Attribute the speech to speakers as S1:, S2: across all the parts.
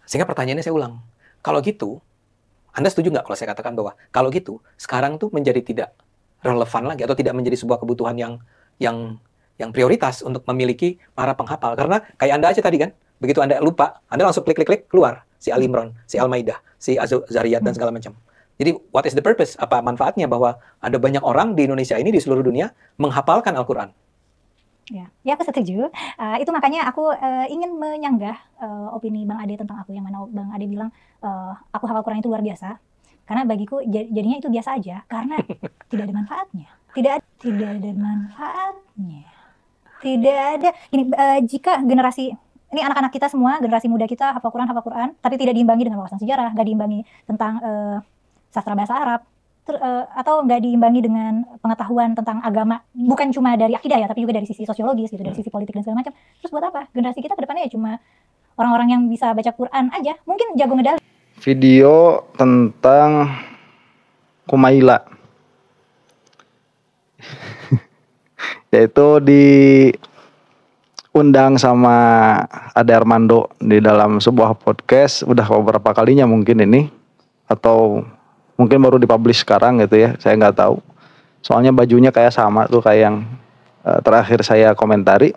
S1: Sehingga pertanyaannya saya ulang, kalau gitu, Anda setuju nggak kalau saya katakan bahwa kalau gitu, sekarang tuh menjadi tidak relevan lagi atau tidak menjadi sebuah kebutuhan yang prioritas untuk memiliki para penghafal. Karena kayak Anda aja tadi kan, begitu Anda lupa, Anda langsung klik keluar si Al Imran, si Al Maidah, si Az-Zariyat dan segala macam. Jadi what is the purpose? Apa manfaatnya bahwa ada banyak orang di Indonesia ini, di seluruh dunia menghafalkan Al-Quran?
S2: Ya aku setuju. Itu makanya aku ingin menyanggah opini Bang Ade tentang aku, yang mana Bang Ade bilang aku hafal Quran itu luar biasa. Karena bagiku jadinya itu biasa aja, karena tidak ada manfaatnya. Tidak ada manfaatnya. Tidak ada. Ini jika generasi ini anak-anak kita semua, generasi muda kita hafal Quran, tapi tidak diimbangi dengan wawasan sejarah, nggak diimbangi tentang sastra bahasa Arab, atau nggak diimbangi dengan pengetahuan tentang agama, bukan cuma dari akidah ya, tapi juga dari sisi sosiologis gitu, dari sisi politik dan segala macam. Terus buat apa? Generasi kita ke depannya ya cuma orang-orang yang bisa baca Quran aja, mungkin jago ngedal.
S3: Video tentang Kumaila. Yaitu diundang sama Ade Armando di dalam sebuah podcast, udah beberapa kalinya mungkin ini, atau mungkin baru dipublish sekarang gitu ya, saya nggak tahu. Soalnya bajunya kayak sama tuh kayak yang terakhir saya komentari,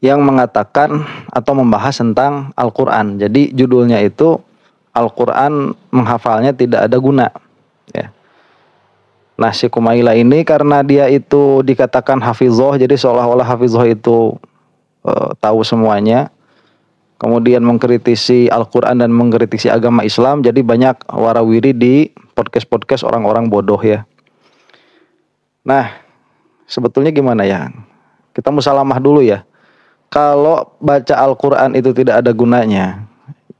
S3: yang mengatakan atau membahas tentang Al-Quran. Jadi judulnya itu Al-Quran menghafalnya tidak ada guna. Ya. Nah si Kumaila ini karena dia itu dikatakan hafizah, jadi seolah-olah hafizah itu tahu semuanya. Kemudian mengkritisi Al-Quran dan mengkritisi agama Islam. Jadi banyak warawiri di podcast-podcast orang-orang bodoh ya. Nah sebetulnya gimana ya? Kita musalamah dulu ya. Kalau baca Al-Quran itu tidak ada gunanya,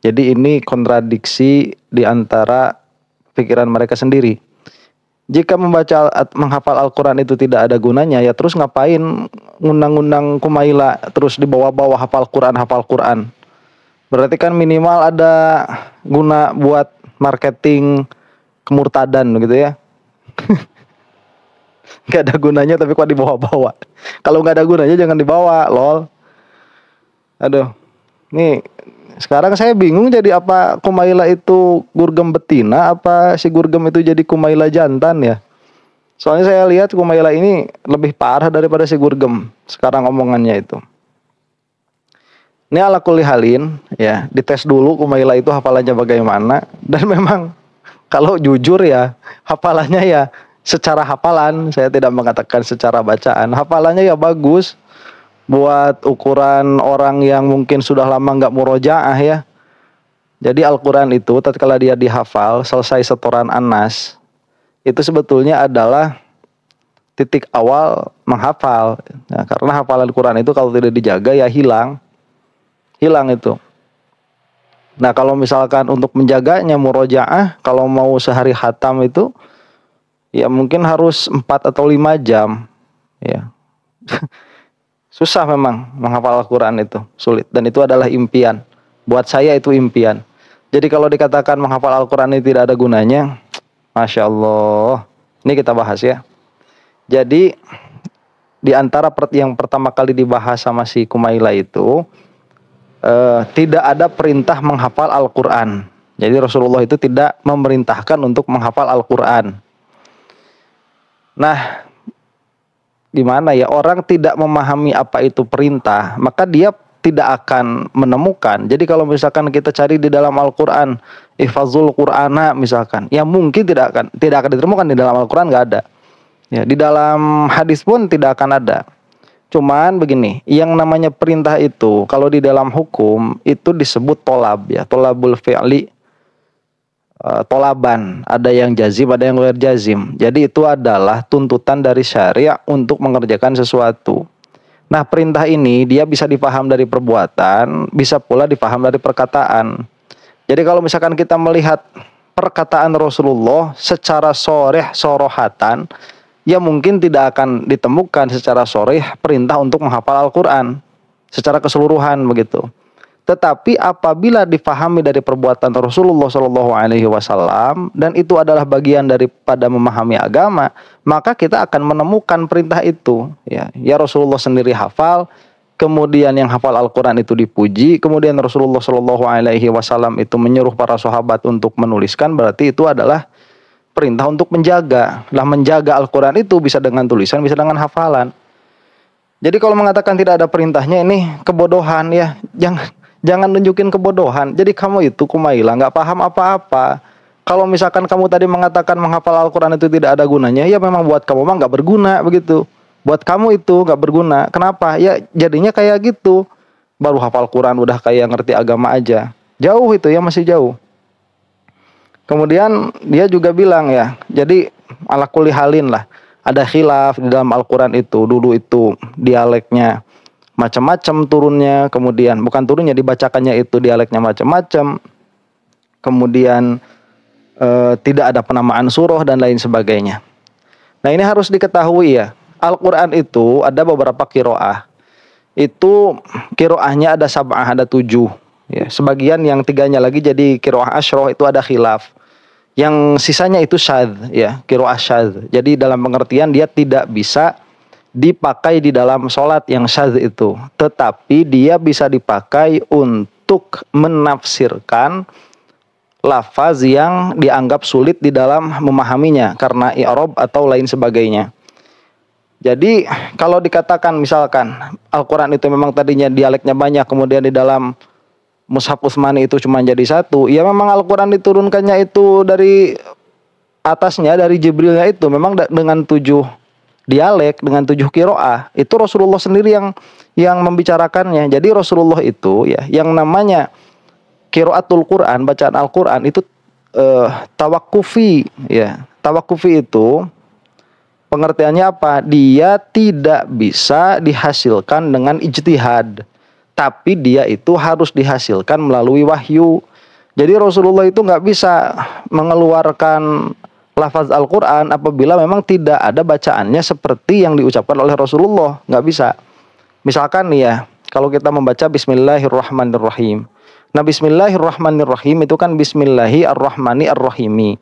S3: jadi ini kontradiksi di antara pikiran mereka sendiri. Jika menghafal Al-Quran itu tidak ada gunanya, ya terus ngapain ngundang-ngundang Kumaila terus dibawa-bawa hafal Quran. Berarti kan minimal ada guna buat marketing kemurtadan gitu ya. Gak ada gunanya tapi kok dibawa-bawa. Kalau gak ada gunanya jangan dibawa, lol. Aduh, nih sekarang saya bingung jadi apa Kumaila itu Gurgem betina, apa si Gurgem itu jadi Kumaila jantan ya. Soalnya saya lihat Kumaila ini lebih parah daripada si Gurgem sekarang omongannya itu. Ini ala kulli halin ya, dites dulu Kumaila itu hafalannya bagaimana. Dan memang kalau jujur ya, hafalannya ya secara hafalan, saya tidak mengatakan secara bacaan, hafalannya ya bagus. Buat ukuran orang yang mungkin sudah lama nggak murojaah ya. Jadi Al-Quran itu tatkala dia dihafal selesai setoran An-Nas, itu sebetulnya adalah titik awal menghafal. Nah, karena hafalan Quran itu kalau tidak dijaga ya hilang itu. Nah kalau misalkan untuk menjaganya murojaah, kalau mau sehari khatam itu ya mungkin harus 4 atau 5 jam ya. Susah memang menghafal Al-Quran itu, sulit. Dan itu adalah impian. Buat saya itu impian. Jadi kalau dikatakan menghafal Al-Quran ini tidak ada gunanya, Masya Allah. Ini kita bahas ya. Jadi di antara yang pertama kali dibahas sama si Kumaila itu, tidak ada perintah menghafal Al-Quran. Jadi Rasulullah itu tidak memerintahkan untuk menghafal Al-Quran. Nah, gimana ya, orang tidak memahami apa itu perintah, maka dia tidak akan menemukan. Jadi kalau misalkan kita cari di dalam Al-Quran, ihfazul Qur'ana misalkan, ya mungkin tidak akan ditemukan di dalam Al-Quran, nggak ada. Ya, di dalam hadis pun tidak akan ada. Cuman begini, yang namanya perintah itu kalau di dalam hukum itu disebut tolab ya, tolabul fi'li. Tolaban, ada yang jazim, ada yang ghair jazim. Jadi itu adalah tuntutan dari syariat untuk mengerjakan sesuatu. Nah perintah ini dia bisa dipaham dari perbuatan, bisa pula dipaham dari perkataan. Jadi kalau misalkan kita melihat perkataan Rasulullah secara sorohatan, ya mungkin tidak akan ditemukan secara soreh perintah untuk menghafal Al-Quran secara keseluruhan begitu. Tetapi apabila difahami dari perbuatan Rasulullah Shallallahu Alaihi Wasallam dan itu adalah bagian daripada memahami agama, maka kita akan menemukan perintah itu. Ya Rasulullah sendiri hafal, kemudian yang hafal Al-Quran itu dipuji, kemudian Rasulullah Shallallahu Alaihi Wasallam itu menyuruh para sahabat untuk menuliskan, berarti itu adalah perintah untuk menjaga. Lah menjaga Al-Quran itu bisa dengan tulisan, bisa dengan hafalan. Jadi kalau mengatakan tidak ada perintahnya ini kebodohan ya, jangan nunjukin kebodohan. Jadi kamu itu Kumaila nggak paham apa-apa. Kalau misalkan kamu tadi mengatakan menghafal Al-Quran itu tidak ada gunanya, ya memang buat kamu mah nggak berguna begitu. Buat kamu itu nggak berguna. Kenapa? Ya jadinya kayak gitu. Baru hafal Quran udah kayak ngerti agama aja. Jauh itu ya, masih jauh. Kemudian dia juga bilang ya, jadi ala kulli halin lah. Ada khilaf di dalam Al-Quran itu. Dulu itu dialeknya macam-macam turunnya, kemudian bukan turunnya, dibacakannya itu dialeknya macam-macam, kemudian tidak ada penamaan surah dan lain sebagainya. Nah ini harus diketahui ya, Al-Quran itu ada beberapa qiraah. Itu qiraahnya ada sab'ah, ada 7 ya. Sebagian yang 3-nya lagi jadi qiraah asyroh, itu ada khilaf. Yang sisanya itu syadz ya, qiraah syadz. Jadi dalam pengertian dia tidak bisa dipakai di dalam sholat yang syadz itu, tetapi dia bisa dipakai untuk menafsirkan lafaz yang dianggap sulit di dalam memahaminya karena i'rab atau lain sebagainya. Jadi kalau dikatakan misalkan Al-Quran itu memang tadinya dialeknya banyak, kemudian di dalam Mushaf Utsmani itu cuma jadi 1, ya memang Al-Quran diturunkannya itu dari atasnya, dari Jibrilnya itu memang dengan 7 dialek, dengan 7 qiraah. Itu Rasulullah sendiri yang membicarakannya. Jadi Rasulullah itu ya, yang namanya qiraatul Quran, bacaan Al-Quran itu tawakkufi ya. Tawakkufi itu pengertiannya apa? Dia tidak bisa dihasilkan dengan ijtihad, tapi dia itu harus dihasilkan melalui wahyu. Jadi Rasulullah itu nggak bisa mengeluarkan lafaz Al-Quran apabila memang tidak ada bacaannya seperti yang diucapkan oleh Rasulullah. Nggak bisa. Misalkan nih ya, kalau kita membaca Bismillahirrahmanirrahim. Nah Bismillahirrahmanirrahim itu kan Bismillahirrahmanirrahimi.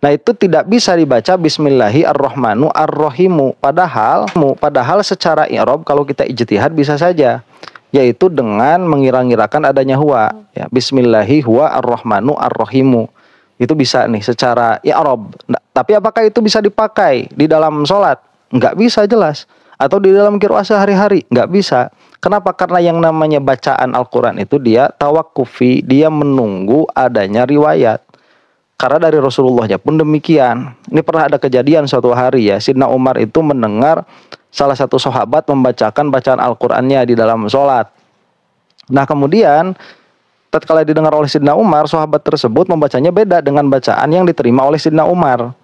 S3: Nah itu tidak bisa dibaca Bismillahirrahmanirrahimu. Padahal secara i'rab kalau kita ijtihad bisa saja, yaitu dengan mengira-ngirakan adanya huwa ya, Bismillahi huwa ar-rahmanu ar-rahimu. Itu bisa nih secara i'rab. Nah, tapi apakah itu bisa dipakai di dalam sholat? Nggak bisa jelas. Atau di dalam qiraah sehari-hari? Nggak bisa. Kenapa? Karena yang namanya bacaan Al-Quran itu dia tawakkufi, dia menunggu adanya riwayat. Karena dari Rasulullahnya pun demikian. Ini pernah ada kejadian suatu hari ya, Sidna Umar itu mendengar salah satu sahabat membacakan bacaan Al-Qurannya di dalam sholat. Nah kemudian tatkala didengar oleh Sidna Umar, sahabat tersebut membacanya beda dengan bacaan yang diterima oleh Sidna Umar.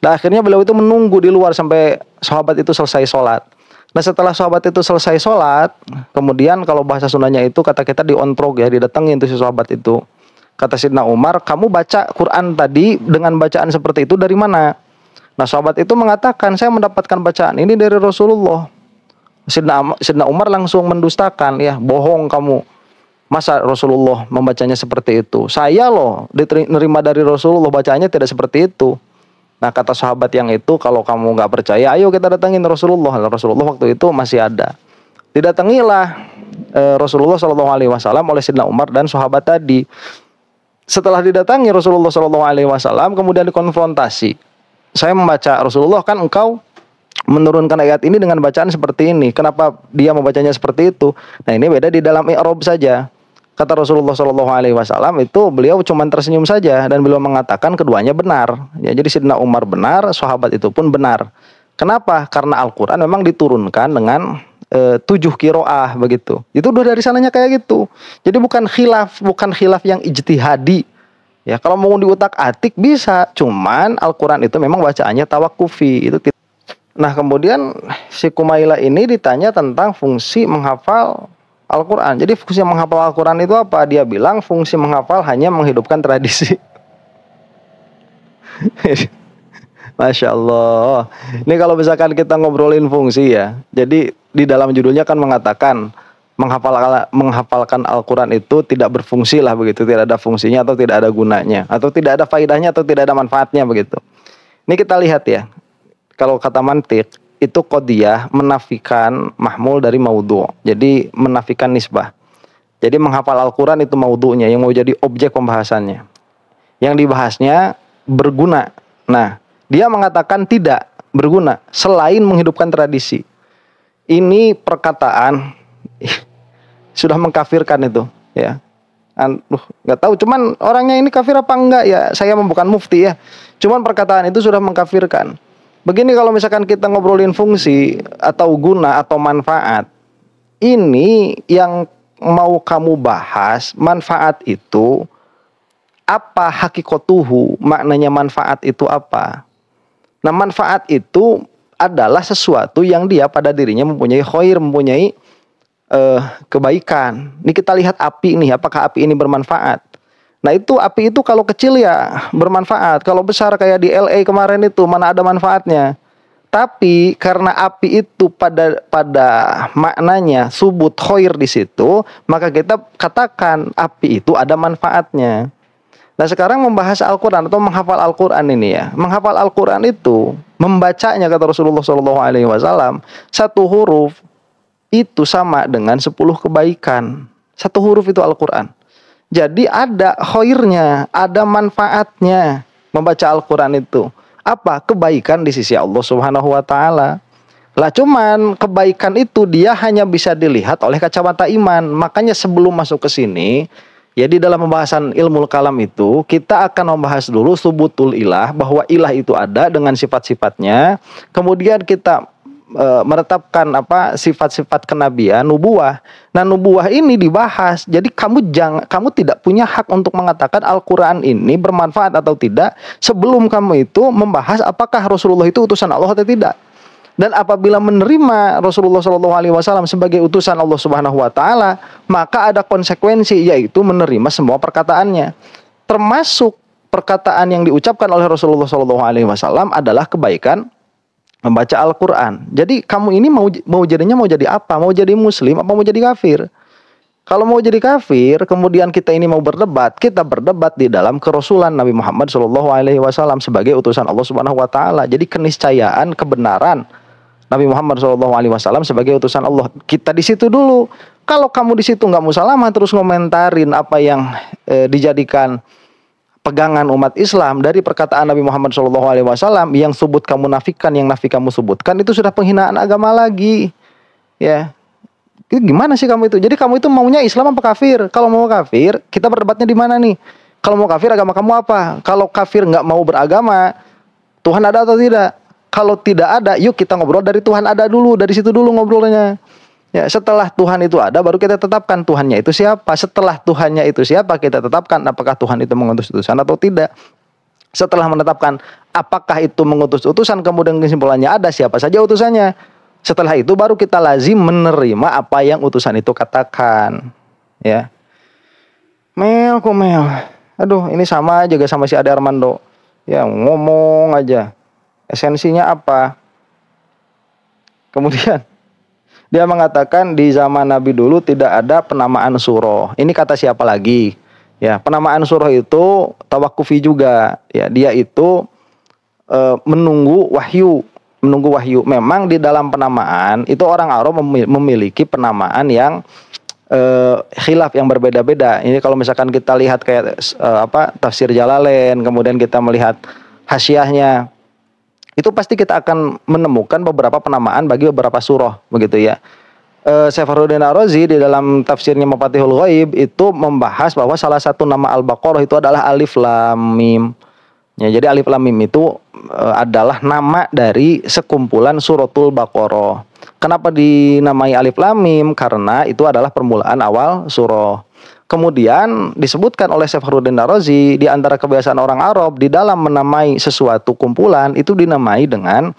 S3: Dan akhirnya beliau itu menunggu di luar sampai sahabat itu selesai sholat. Nah setelah sahabat itu selesai sholat, kemudian kalau bahasa Sundanya itu kata kita diontrog ya, didatengin tuh si sahabat itu. Kata Sidna Umar, kamu baca Quran tadi dengan bacaan seperti itu dari mana? Nah sahabat itu mengatakan, saya mendapatkan bacaan ini dari Rasulullah. Sidna Umar langsung mendustakan, ya bohong kamu. Masa Rasulullah membacanya seperti itu? Saya loh diterima dari Rasulullah, bacaannya tidak seperti itu. Nah kata sahabat yang itu, kalau kamu nggak percaya, ayo kita datangin Rasulullah. Rasulullah waktu itu masih ada. Didatangilah Rasulullah SAW oleh Sidna Umar dan sahabat tadi. Setelah didatangi Rasulullah SAW, kemudian dikonfrontasi. Saya membaca, Rasulullah kan engkau menurunkan ayat ini dengan bacaan seperti ini. Kenapa dia membacanya seperti itu? Nah ini beda di dalam i'rab saja. Kata Rasulullah SAW itu beliau cuma tersenyum saja dan beliau mengatakan keduanya benar. Ya, jadi Sidna Umar benar, sahabat itu pun benar. Kenapa? Karena Al-Quran memang diturunkan dengan 7 qiraah begitu. Itu udah dari sananya kayak gitu. Jadi bukan khilaf yang ijtihadi. Ya, kalau mau diutak-atik bisa, cuman Al-Quran itu memang bacaannya tawakkufi. Nah, kemudian si Kumaila ini ditanya tentang fungsi menghafal Al-Quran. Jadi fungsi menghafal Al-Quran itu apa? Dia bilang fungsi menghafal hanya menghidupkan tradisi. Masya Allah. Ini kalau misalkan kita ngobrolin fungsi ya. Jadi di dalam judulnya kan mengatakan menghafalkan Al-Quran itu tidak berfungsi lah begitu, tidak ada fungsinya atau tidak ada gunanya, atau tidak ada faedahnya atau tidak ada manfaatnya begitu. Ini kita lihat ya, kalau kata mantik itu qadiyah menafikan mahmul dari maudhu', jadi menafikan nisbah. Jadi menghafal Al-Quran itu maudhu'nya, yang mau jadi objek pembahasannya, yang dibahasnya berguna. Nah, dia mengatakan tidak berguna selain menghidupkan tradisi. Ini perkataan sudah mengkafirkan itu, ya. Nggak tahu, cuman orangnya ini kafir apa enggak ya? Saya bukan mufti ya. Cuman perkataan itu sudah mengkafirkan. Begini, kalau misalkan kita ngobrolin fungsi atau guna atau manfaat, ini yang mau kamu bahas manfaat itu apa, hakikotuhu, maknanya manfaat itu apa? Nah, manfaat itu adalah sesuatu yang dia pada dirinya mempunyai khair, mempunyai kebaikan. Ini kita lihat api nih, apakah api ini bermanfaat? Nah, itu api itu kalau kecil ya bermanfaat, kalau besar kayak di LA kemarin itu mana ada manfaatnya. Tapi karena api itu pada maknanya subut khair di situ, maka kita katakan api itu ada manfaatnya. Nah, sekarang membahas Al-Quran atau menghafal Al-Quran ini ya, menghafal Al-Quran itu membacanya, kata Rasulullah SAW, satu huruf itu sama dengan 10 kebaikan. Satu huruf itu Al-Quran. Jadi ada khairnya, ada manfaatnya membaca Al-Quran itu. Apa? Kebaikan di sisi Allah Subhanahu wa Ta'ala. Lah, cuman kebaikan itu dia hanya bisa dilihat oleh kacamata iman. Makanya sebelum masuk ke sini, ya, di dalam pembahasan ilmu kalam itu kita akan membahas dulu subutul ilah, bahwa ilah itu ada dengan sifat-sifatnya. Kemudian kita menetapkan sifat-sifat kenabian, nubuah. Nah, nubuah ini dibahas. Jadi kamu tidak punya hak untuk mengatakan Al-Quran ini bermanfaat atau tidak sebelum kamu itu membahas apakah Rasulullah itu utusan Allah atau tidak. Dan apabila menerima Rasulullah SAW sebagai utusan Allah Subhanahu wa Ta'ala, maka ada konsekuensi, yaitu menerima semua perkataannya, termasuk perkataan yang diucapkan oleh Rasulullah SAW adalah kebaikan membaca Al-Quran. Jadi kamu ini mau jadi apa? Mau jadi muslim apa mau jadi kafir? Kalau mau jadi kafir, kemudian kita ini mau berdebat, kita berdebat di dalam kerasulan Nabi Muhammad SAW sebagai utusan Allah Subhanahu wa Ta'ala. Jadi keniscayaan kebenaran Nabi Muhammad SAW sebagai utusan Allah, kita di situ dulu. Kalau kamu di situ nggak musalamah terus ngomentarin apa yang dijadikan pegangan umat Islam dari perkataan Nabi Muhammad SAW yang subut kamu nafikan, yang nafi kamu sebutkan, itu sudah penghinaan agama lagi. Ya, itu gimana sih kamu itu? Jadi kamu itu maunya Islam apa kafir? Kalau mau kafir, kita berdebatnya di mana nih? Kalau mau kafir, agama kamu apa? Kalau kafir nggak mau beragama, Tuhan ada atau tidak? Kalau tidak ada, yuk kita ngobrol dari Tuhan ada dulu, dari situ dulu ngobrolnya. Ya, setelah Tuhan itu ada, baru kita tetapkan Tuhannya itu siapa. Setelah Tuhannya itu siapa, kita tetapkan apakah Tuhan itu mengutus utusan atau tidak. Setelah menetapkan apakah itu mengutus utusan, kemudian kesimpulannya ada siapa saja utusannya. Setelah itu baru kita lazim menerima apa yang utusan itu katakan. Ya, Mel. Aduh, ini sama juga sama si Ade Armando. Ya, ngomong aja. Esensinya apa? Kemudian dia mengatakan di zaman Nabi dulu tidak ada penamaan surah. Ini kata siapa lagi? Ya, penamaan surah itu tawakufi juga. Ya, dia itu menunggu wahyu. Memang di dalam penamaan itu orang Arab memiliki penamaan yang khilaf, yang berbeda-beda. Ini kalau misalkan kita lihat kayak tafsir Jalalain, kemudian kita melihat hasyiahnya, itu pasti kita akan menemukan beberapa penamaan bagi beberapa surah, begitu ya. Syekh Fakhruddin Ar-Razi di dalam tafsirnya Mafatihul Ghaib itu membahas bahwa salah satu nama Al-Baqarah itu adalah Alif Lam Mim. Ya, jadi Alif Lam Mim itu adalah nama dari sekumpulan suratul Baqarah. Kenapa dinamai Alif Lam Mim? Karena itu adalah permulaan awal surah. Kemudian disebutkan oleh Syekh Fakhruddin Ar-Razi, di antara kebiasaan orang Arab di dalam menamai sesuatu kumpulan itu dinamai dengan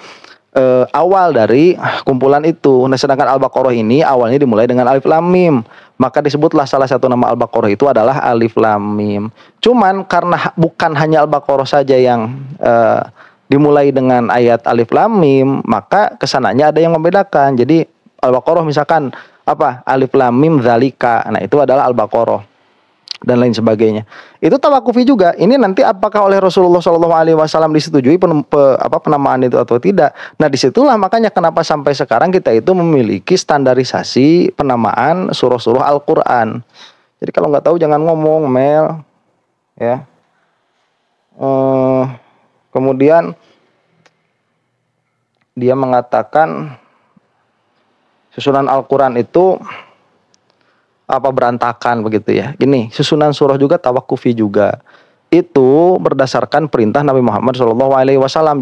S3: awal dari kumpulan itu. Nah, sedangkan Al-Baqarah ini awalnya dimulai dengan Alif Lam Mim, maka disebutlah salah satu nama Al-Baqarah itu adalah Alif Lam Mim. Cuman karena bukan hanya Al-Baqarah saja yang dimulai dengan ayat Alif Lam Mim, maka kesananya ada yang membedakan. Jadi Al-Baqarah misalkan apa? Alif lam mim dzalika. Nah, itu adalah Al-Baqarah dan lain sebagainya. Itu tawakufi juga. Ini nanti apakah oleh Rasulullah Shallallahu Alaihi Wasallam disetujui penamaan itu atau tidak? Nah, disitulah makanya kenapa sampai sekarang kita itu memiliki standarisasi penamaan surah-surah Al-Quran. Jadi kalau nggak tahu jangan ngomong, Mel, ya. Kemudian dia mengatakan susunan Al-Quran itu apa berantakan begitu ya. Ini susunan surah juga tawakufi juga. Itu berdasarkan perintah Nabi Muhammad SAW.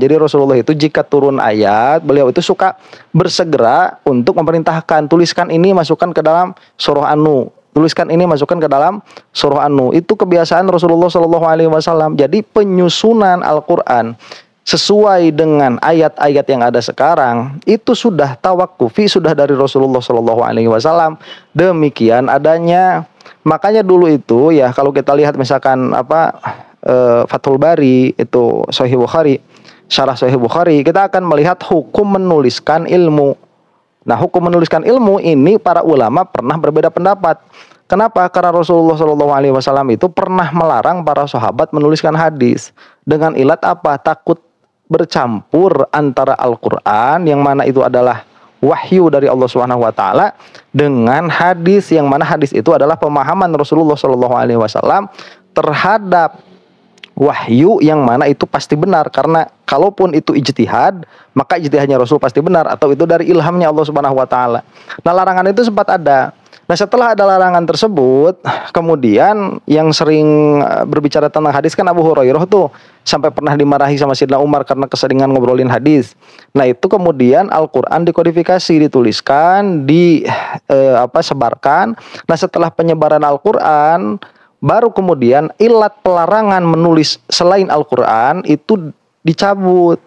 S3: Jadi Rasulullah itu jika turun ayat, beliau itu suka bersegera untuk memerintahkan, tuliskan ini masukkan ke dalam surah Anu, tuliskan ini masukkan ke dalam surah Anu. Itu kebiasaan Rasulullah SAW. Jadi penyusunan Al-Quran sesuai dengan ayat-ayat yang ada sekarang itu sudah tawakufi, sudah dari Rasulullah SAW. Demikian adanya. Makanya dulu itu ya kalau kita lihat misalkan Fathul Bari itu Sahih Bukhari, syarah Sahih Bukhari, kita akan melihat hukum menuliskan ilmu. Nah, hukum menuliskan ilmu ini para ulama pernah berbeda pendapat. Kenapa? Karena Rasulullah SAW itu pernah melarang para sahabat menuliskan hadis dengan ilat apa? Takut bercampur antara Al-Quran yang mana itu adalah wahyu dari Allah Subhanahu wa taala dengan hadis yang mana hadis itu adalah pemahaman Rasulullah SAW terhadap wahyu yang mana itu pasti benar, karena kalaupun itu ijtihad maka ijtihadnya Rasul pasti benar atau itu dari ilhamnya Allah Subhanahu wa taala. Nah, larangan itu sempat ada. Nah, setelah ada larangan tersebut, kemudian yang sering berbicara tentang hadis kan Abu Hurairah tuh sampai pernah dimarahi sama Sayyidina Umar karena keseringan ngobrolin hadis. Nah, itu kemudian Al-Qur'an dikodifikasi, dituliskan, sebarkan. Nah, setelah penyebaran Al-Qur'an, baru kemudian ilat pelarangan menulis selain Al-Qur'an itu dicabut.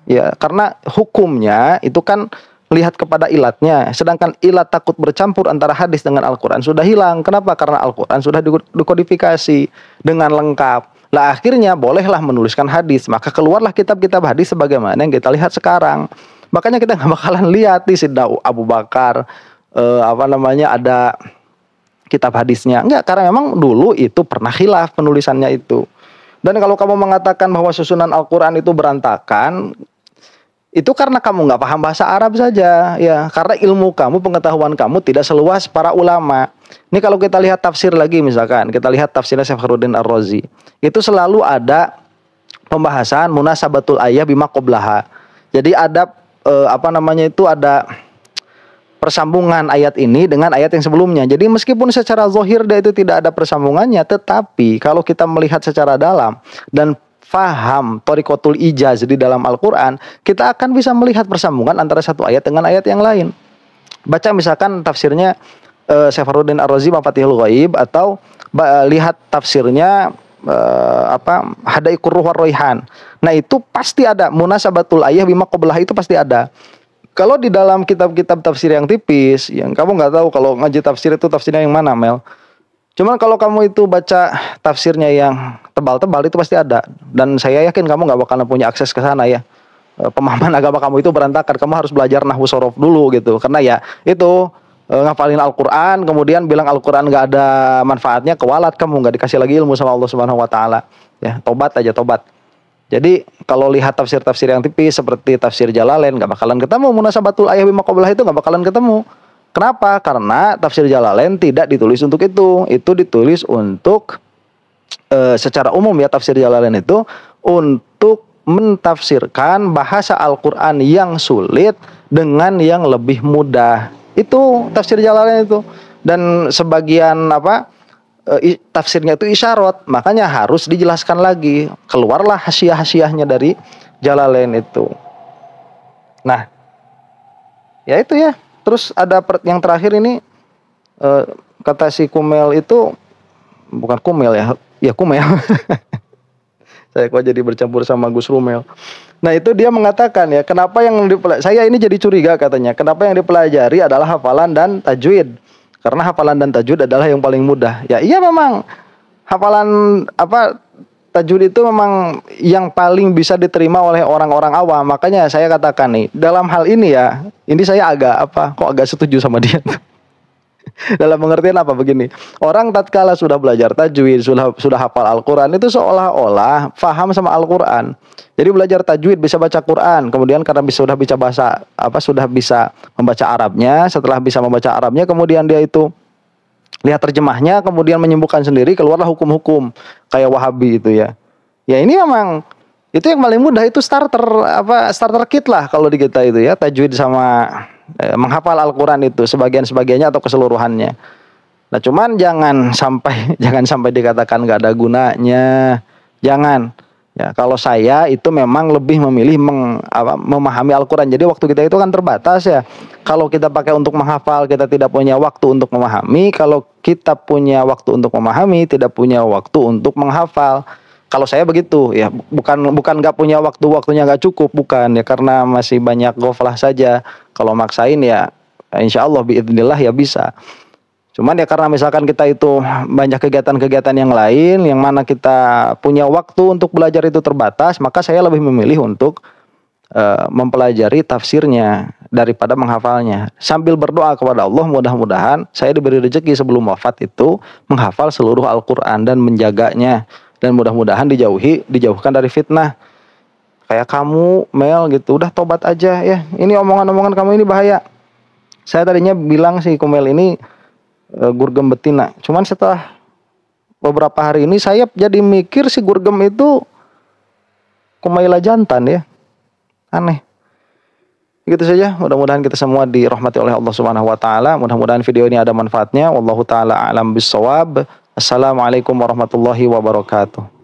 S3: Ya, karena hukumnya itu kan lihat kepada ilatnya, sedangkan ilat takut bercampur antara hadis dengan Al-Quran sudah hilang. Kenapa? Karena Al-Quran sudah dikodifikasi dengan lengkap. Lah akhirnya bolehlah menuliskan hadis, maka keluarlah kitab-kitab hadis sebagaimana yang kita lihat sekarang. Makanya kita nggak bakalan lihat di Sayyidina Abu Bakar ada kitab hadisnya. Enggak, karena memang dulu itu pernah khilaf penulisannya itu. Dan kalau kamu mengatakan bahwa susunan Al-Quran itu berantakan, itu karena kamu nggak paham bahasa Arab saja, ya. Karena ilmu kamu, pengetahuan kamu tidak seluas para ulama. Ini kalau kita lihat tafsir lagi, misalkan kita lihat tafsirnya Syekh Fakhruddin Ar-Razi, itu selalu ada pembahasan munasabatul ayah bima qablaha. Jadi ada ada persambungan ayat ini dengan ayat yang sebelumnya. Jadi meskipun secara zahir itu tidak ada persambungannya, tetapi kalau kita melihat secara dalam dan faham thariqatul ijaz di dalam Al-Quran, kita akan bisa melihat persambungan antara satu ayat dengan ayat yang lain. Baca misalkan tafsirnya Syekh Fakhruddin Ar-Razi Mafatihul Ghaib, atau lihat tafsirnya Hadaiqur Ruh war Raihan. Nah, itu pasti ada munasabatul ayah bima qablah, itu pasti ada. Kalau di dalam kitab-kitab tafsir yang tipis, yang kamu nggak tahu kalau ngaji tafsir itu tafsirnya yang mana, Mel. Cuman kalau kamu itu baca tafsirnya yang tebal-tebal itu pasti ada. Dan saya yakin kamu nggak bakalan punya akses ke sana ya. Pemahaman agama kamu itu berantakan. Kamu harus belajar nahwu sorof dulu gitu. Karena ya itu ngafalin Al-Quran, kemudian bilang Al-Quran nggak ada manfaatnya, kewalat kamu, nggak dikasih lagi ilmu sama Allah Subhanahu Wa Taala. Ya, tobat aja, tobat. Jadi kalau lihat tafsir-tafsir yang tipis seperti tafsir Jalalain nggak bakalan ketemu munasabatul ayah bima qablah, itu nggak bakalan ketemu. Kenapa? Karena tafsir Jalalain tidak ditulis untuk itu. Itu ditulis untuk secara umum ya, tafsir Jalalain itu untuk mentafsirkan bahasa Al-Quran yang sulit dengan yang lebih mudah. Itu tafsir Jalalain itu. Dan sebagian tafsirnya itu isyarat, makanya harus dijelaskan lagi. Keluarlah hasiah-hasiahnya dari Jalalain itu. Nah, ya itu ya. Terus ada yang terakhir ini, kata si Kumel itu, bukan Kumel ya Kumel. Saya kok jadi bercampur sama Gus Rumel. Nah, itu dia mengatakan ya, kenapa yang saya ini jadi curiga katanya, kenapa yang dipelajari adalah hafalan dan tajwid. Karena hafalan dan tajwid adalah yang paling mudah. Ya iya, memang hafalan tajwid itu memang yang paling bisa diterima oleh orang-orang awam. Makanya saya katakan nih, dalam hal ini ya, ini saya agak setuju sama dia. Dalam pengertian apa begini? Orang tatkala sudah belajar tajwid, sudah hafal Al-Qur'an itu seolah-olah paham sama Al-Qur'an. Jadi belajar tajwid bisa baca Quran, kemudian karena sudah bisa bahasa sudah bisa membaca Arabnya, setelah bisa membaca Arabnya kemudian dia itu lihat terjemahnya, kemudian menyembuhkan sendiri, keluarlah hukum-hukum kayak Wahabi itu ya. Ya ini memang itu yang paling mudah, itu starter kit lah kalau di kita itu ya, tajwid sama menghafal Al-Qur'an itu sebagian-sebagiannya atau keseluruhannya. Nah, cuman jangan sampai dikatakan nggak ada gunanya. Jangan. Ya, kalau saya itu memang lebih memilih memahami Al-Qur'an. Jadi waktu kita itu kan terbatas ya. Kalau kita pakai untuk menghafal, kita tidak punya waktu untuk memahami. Kalau kita punya waktu untuk memahami, tidak punya waktu untuk menghafal. Kalau saya begitu ya, bukan nggak punya waktunya nggak cukup, bukan ya, karena masih banyak ghaflah saja. Kalau maksain ya insya Allah biidznillah ya bisa. Cuman ya karena misalkan kita itu banyak kegiatan-kegiatan yang lain, yang mana kita punya waktu untuk belajar itu terbatas, maka saya lebih memilih untuk mempelajari tafsirnya daripada menghafalnya. Sambil berdoa kepada Allah, mudah-mudahan saya diberi rezeki sebelum wafat itu menghafal seluruh Al-Qur'an dan menjaganya. Dan mudah-mudahan dijauhkan dari fitnah. Kayak kamu, Mel gitu, udah tobat aja ya. Ini omongan-omongan kamu ini bahaya. Saya tadinya bilang si Kumel ini gurgem betina. Cuman setelah beberapa hari ini saya jadi mikir si gurgem itu Kumaila jantan ya. Aneh. Gitu saja. Mudah-mudahan kita semua dirahmati oleh Allah Subhanahu wa taala. Mudah-mudahan video ini ada manfaatnya. Wallahu taala a'lam bissawab. Assalamualaikum warahmatullahi wabarakatuh.